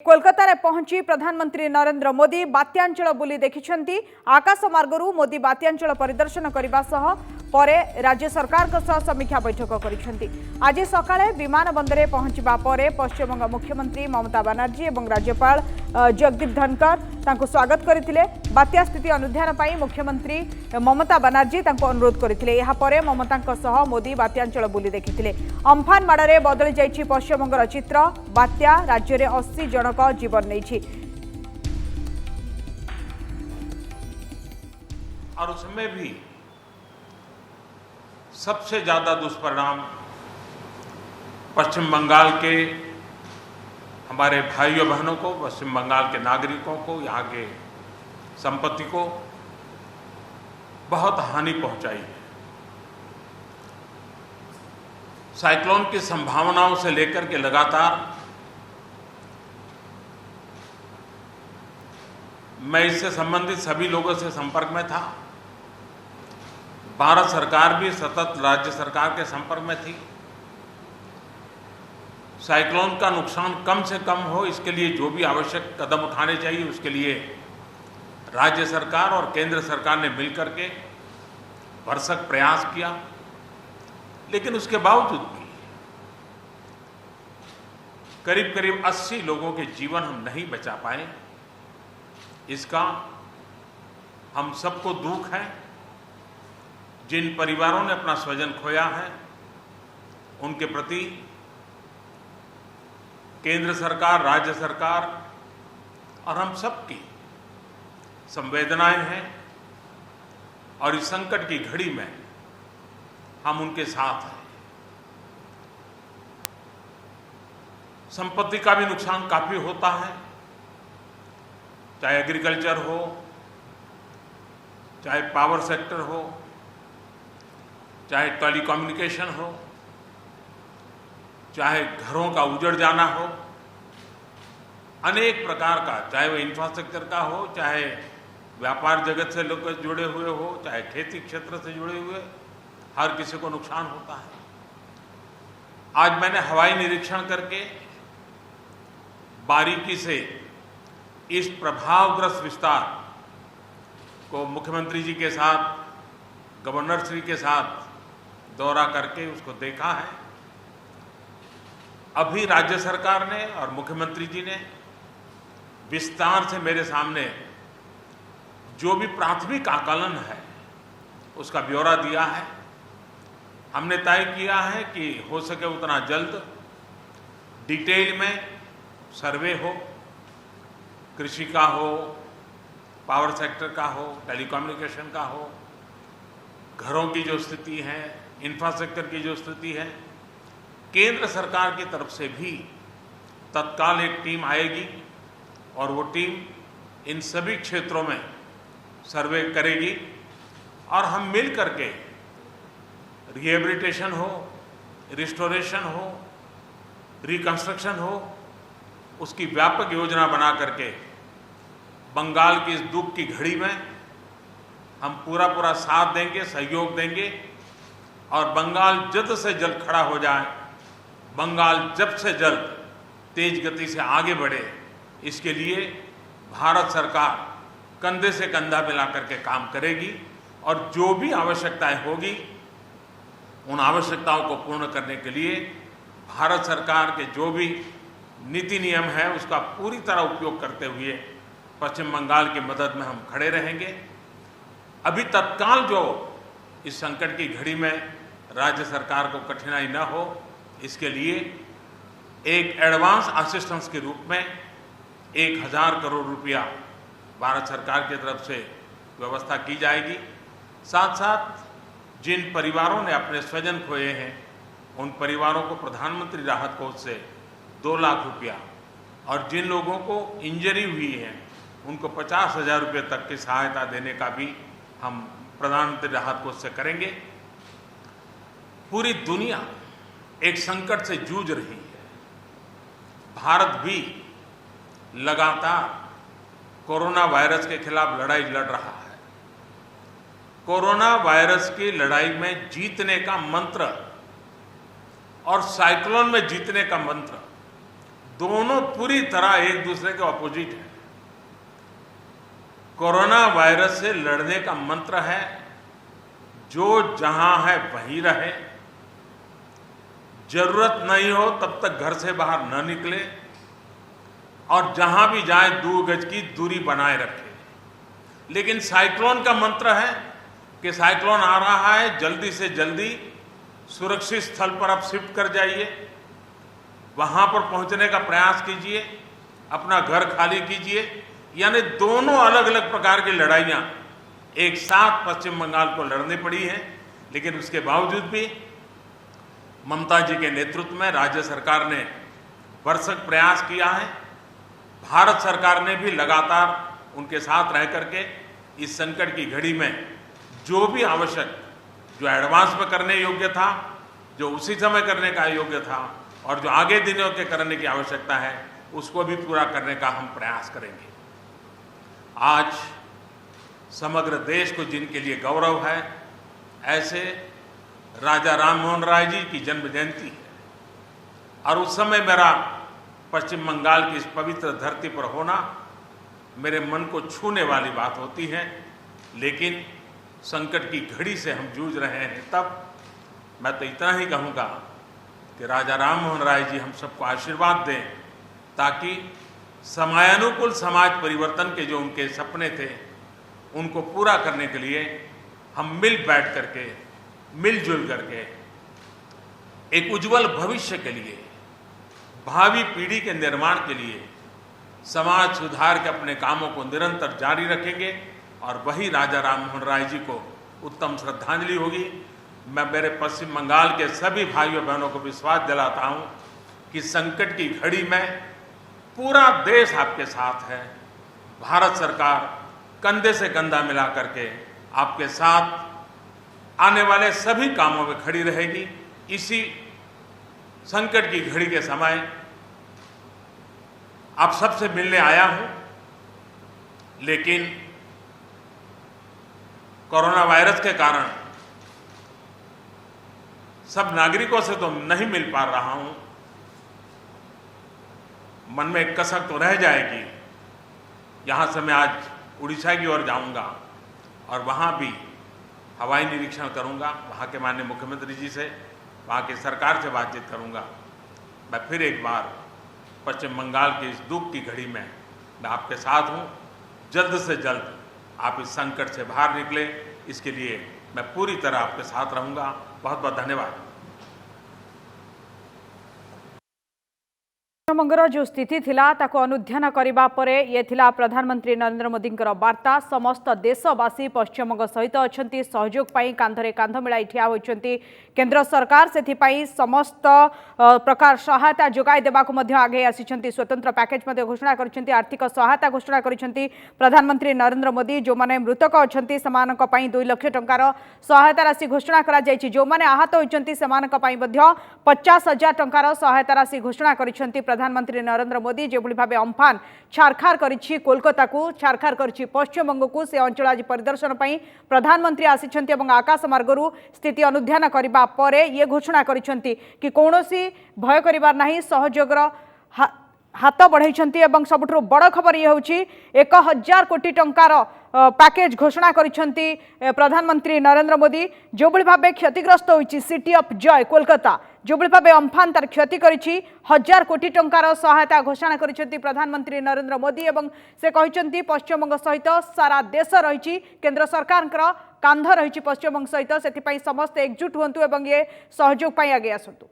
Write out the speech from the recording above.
कोलकाता पहुंची प्रधानमंत्री नरेंद्र मोदी बात्यांचल बुली देखिछंती। आकाश मार्गरू मोदी बात्यांचल परिदर्शन करने सह परे राज्य सरकार समीक्षा बैठक करिसेंती। आज सकाळे विमान बंदरे पहुंचबा परे पश्चिमबंग मुख्यमंत्री ममता बनर्जी और राज्यपाल जगदीप धनखड़ तांको स्वागत करथिले। बात्या स्थिति अनुध्यान पई मुख्यमंत्री ममता बनर्जी तांको अनुरोध करथिले। एहा परे ममतांक सह मोदी बात्यांचल बुली देखिथिले। अम्फान माडरे बदली जाइछि पश्चिमबंगर चित्र। बात्या राज्य रे 80 जनक जीवन नहीं। और उसमें भी सबसे ज्यादा दुष्परिणाम पश्चिम बंगाल के हमारे भाइयों बहनों को, पश्चिम बंगाल के नागरिकों को, यहाँ के संपत्ति को बहुत हानि पहुंचाई है। साइक्लोन की संभावनाओं से लेकर के लगातार मैं इससे संबंधित सभी लोगों से संपर्क में था। भारत सरकार भी सतत राज्य सरकार के संपर्क में थी। साइक्लोन का नुकसान कम से कम हो, इसके लिए जो भी आवश्यक कदम उठाने चाहिए उसके लिए राज्य सरकार और केंद्र सरकार ने मिलकर के भरसक प्रयास किया। लेकिन उसके बावजूद भी करीब करीब 80 लोगों के जीवन हम नहीं बचा पाए। इसका हम सबको दुख है। जिन परिवारों ने अपना स्वजन खोया है उनके प्रति केंद्र सरकार, राज्य सरकार और हम सबकी संवेदनाएं हैं। और इस संकट की घड़ी में हम उनके साथ हैं। संपत्ति का भी नुकसान काफी होता है, चाहे एग्रीकल्चर हो, चाहे पावर सेक्टर हो, चाहे टेलीकम्युनिकेशन हो, चाहे घरों का उजड़ जाना हो, अनेक प्रकार का, चाहे वो इंफ्रास्ट्रक्चर का हो, चाहे व्यापार जगत से लोग जुड़े हुए हो, चाहे खेती क्षेत्र से जुड़े हुए, हर किसी को नुकसान होता है। आज मैंने हवाई निरीक्षण करके बारीकी से इस प्रभावग्रस्त विस्तार को मुख्यमंत्री जी के साथ, गवर्नर श्री के साथ दौरा करके उसको देखा है। अभी राज्य सरकार ने और मुख्यमंत्री जी ने विस्तार से मेरे सामने जो भी प्राथमिक आकलन है उसका ब्यौरा दिया है। हमने तय किया है कि हो सके उतना जल्द डिटेल में सर्वे हो, कृषि का हो, पावर सेक्टर का हो, टेलीकम्युनिकेशन का हो, घरों की जो स्थिति है, इंफ्रास्ट्रक्चर की जो स्थिति है। केंद्र सरकार की तरफ से भी तत्काल एक टीम आएगी और वो टीम इन सभी क्षेत्रों में सर्वे करेगी और हम मिल करके रिहेबिलिटेशन हो, रिस्टोरेशन हो, रिकंस्ट्रक्शन हो, उसकी व्यापक योजना बना करके बंगाल की इस दुख की घड़ी में हम पूरा साथ देंगे, सहयोग देंगे और बंगाल जल्द से जल्द खड़ा हो जाए, बंगाल जल्द से जल्द तेज गति से आगे बढ़े, इसके लिए भारत सरकार कंधे से कंधा मिला करके काम करेगी और जो भी आवश्यकताएं होगी उन आवश्यकताओं को पूर्ण करने के लिए भारत सरकार के जो भी नीति नियम है उसका पूरी तरह उपयोग करते हुए पश्चिम बंगाल की मदद में हम खड़े रहेंगे। अभी तत्काल जो इस संकट की घड़ी में राज्य सरकार को कठिनाई न हो, इसके लिए एक एडवांस असिस्टेंस के रूप में 1000 करोड़ रुपया भारत सरकार की तरफ से व्यवस्था की जाएगी। साथ साथ जिन परिवारों ने अपने स्वजन खोए हैं उन परिवारों को प्रधानमंत्री राहत कोष से 2 लाख रुपया और जिन लोगों को इंजरी हुई है उनको 50,000 रुपये तक की सहायता देने का भी हम प्रधानमंत्री राहत कोष से करेंगे। पूरी दुनिया एक संकट से जूझ रही है। भारत भी लगातार कोरोना वायरस के खिलाफ लड़ाई लड़ रहा है। कोरोना वायरस की लड़ाई में जीतने का मंत्र और साइक्लोन में जीतने का मंत्र दोनों पूरी तरह एक दूसरे के ऑपोजिट हैं। कोरोना वायरस से लड़ने का मंत्र है जो जहां है वहीं रहे, जरूरत नहीं हो तब तक घर से बाहर न निकले और जहां भी जाए 2 गज की दूरी बनाए रखे। लेकिन साइक्लोन का मंत्र है कि साइक्लोन आ रहा है, जल्दी से जल्दी सुरक्षित स्थल पर आप शिफ्ट कर जाइए, वहां पर पहुंचने का प्रयास कीजिए, अपना घर खाली कीजिए। यानी दोनों अलग अलग प्रकार की लड़ाइयां एक साथ पश्चिम बंगाल को लड़नी पड़ी हैं। लेकिन उसके बावजूद भी ममता जी के नेतृत्व में राज्य सरकार ने भरसक प्रयास किया है। भारत सरकार ने भी लगातार उनके साथ रह करके इस संकट की घड़ी में जो भी आवश्यक, जो एडवांस में करने योग्य था, जो उसी समय करने का योग्य था और जो आगे दिनों के करने की आवश्यकता है, उसको भी पूरा करने का हम प्रयास करेंगे। आज समग्र देश को जिनके लिए गौरव है, ऐसे राजा राम मोहन राय जी की जन्म जयंती है और उस समय मेरा पश्चिम बंगाल की इस पवित्र धरती पर होना मेरे मन को छूने वाली बात होती है। लेकिन संकट की घड़ी से हम जूझ रहे हैं, तब मैं तो इतना ही कहूँगा कि राजा राम मोहन राय जी हम सबको आशीर्वाद दें ताकि समयानुकूल समाज परिवर्तन के जो उनके सपने थे उनको पूरा करने के लिए हम मिल बैठ करके, मिलजुल करके एक उज्जवल भविष्य के लिए, भावी पीढ़ी के निर्माण के लिए समाज सुधार के अपने कामों को निरंतर जारी रखेंगे और वही राजा राम मोहन राय जी को उत्तम श्रद्धांजलि होगी। मैं मेरे पश्चिम बंगाल के सभी भाइयों बहनों को विश्वास दिलाता हूं कि संकट की घड़ी में पूरा देश आपके साथ है। भारत सरकार कंधे से कंधा मिला करके आपके साथ आने वाले सभी कामों में खड़ी रहेगी। इसी संकट की घड़ी के समय आप सबसे मिलने आया हूं, लेकिन कोरोना वायरस के कारण सब नागरिकों से तो नहीं मिल पा रहा हूं। मन में एक कसक तो रह जाएगी। यहां से मैं आज उड़ीसा की ओर जाऊंगा और वहां भी हवाई निरीक्षण करूंगा, वहां के माननीय मुख्यमंत्री जी से, वहां की सरकार से बातचीत करूंगा। मैं फिर एक बार पश्चिम बंगाल की इस दुख की घड़ी में मैं आपके साथ हूं। जल्द से जल्द आप इस संकट से बाहर निकले, इसके लिए मैं पूरी तरह आपके साथ रहूंगा। बहुत बहुत धन्यवाद। पश्चिमबंगर जो स्थिति थिला ताको अनुध्यान करबा परे ये थिला प्रधानमंत्री नरेंद्र मोदी वार्ता। समस्त देशवासी पश्चिमबंग सहित अछंती, सहयोग पाई कांधरे कांध मिलाई ठिया होइछंती। केंद्र सरकार सेथिपाई समस्त प्रकार सहायता जोगाई देबाकु मध्य आगे आसिछंती। स्वतंत्र पैकेज मध्य घोषणा करिछंती, आर्थिक सहायता घोषणा करिछंती प्रधानमंत्री नरेंद्र मोदी। जो माने मृतक अछंती सेमानक पई 2 लाख टंकार सहायता राशि घोषणा करा जायछि। जो माने आहत होइछंती सेमानक पई मध्य 50,000 टंकार सहायता राशि घोषणा करिछंती प्रधानमंत्री नरेंद्र मोदी। जेभଳି भाबे अम्फान छारखार करिछि कोलकाता को, छारखार करिछि पश्चिमबंग को, से अंचल आज परिदर्शन पई प्रधानमंत्री आसिछंती एवं आकाश मार्गरू स्थिति अनुध्यान करबा परे ये घोषणा करिछंती कि कौनसी भय करिबार नाही, सहयोगर हाथ बढ़ाई। सबुठु बड़ खबर ये हूँ 1,000 कोटी टंकार पैकेज घोषणा करिछंती प्रधानमंत्री नरेंद्र मोदी। जो भली भाबे क्षतिग्रस्त होइछि सिटी ऑफ जॉय कोलकाता, जो भली भाबे अम्फान तार क्षति करिछि 1,000 कोटी टंकार सहायता घोषणा करिछंती प्रधानमंत्री नरेंद्र मोदी। एवं से कहिछंती पश्चिमबंग सहित सारा देश रहिछि, केंद्र सरकार कांध रहिछि पश्चिमबंग सहित, सेथिपई समस्त एकजुट हुंतु एवं ये सहयोग पाई आगे आसंतु।